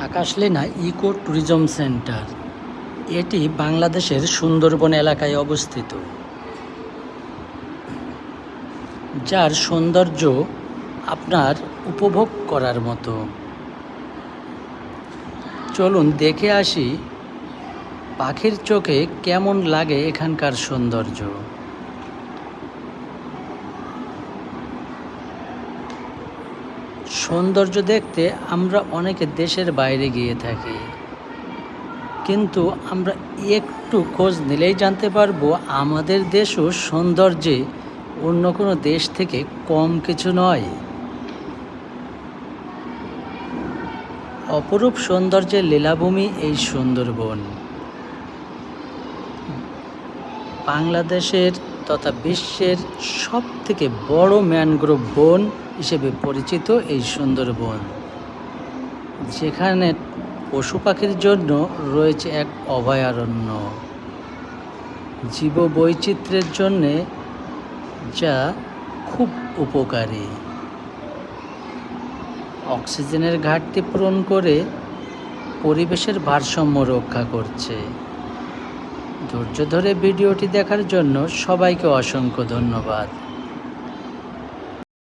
আকাশলীনা eco tourism centre এটি বাংলাদেশের সুন্দরবন এলাকায় অবস্থিত, যার সৌন্দর্য আপনার উপভোগ করার মতো। চলুন দেখে আসি পাখির চোখে কেমন লাগে এখানকার সৌন্দর্য। সৌন্দর্য দেখতে আমরা অনেকে দেশের বাইরে গিয়ে থাকি, কিন্তু আমরা একটু খোঁজ নিলেই জানতে পারবো আমাদের দেশও সৌন্দর্যে অন্য কোনো দেশ থেকে কম কিছু নয়। অপরূপ সৌন্দর্যের লীলাভূমি এই সুন্দরবন। বাংলাদেশের তথা বিশ্বের সবথেকে বড় ম্যানগ্রোভ বন হিসেবে পরিচিত এই সুন্দরবন, যেখানে পশু পাখির জন্য রয়েছে এক অভয়ারণ্য, জীববৈচিত্র্যের জন্যে যা খুব উপকারী, অক্সিজেনের ঘাটতি পূরণ করে পরিবেশের ভারসাম্য রক্ষা করছে। ধৈর্য ধরে ভিডিওটি দেখার জন্য সবাইকে অসংখ্য ধন্যবাদ।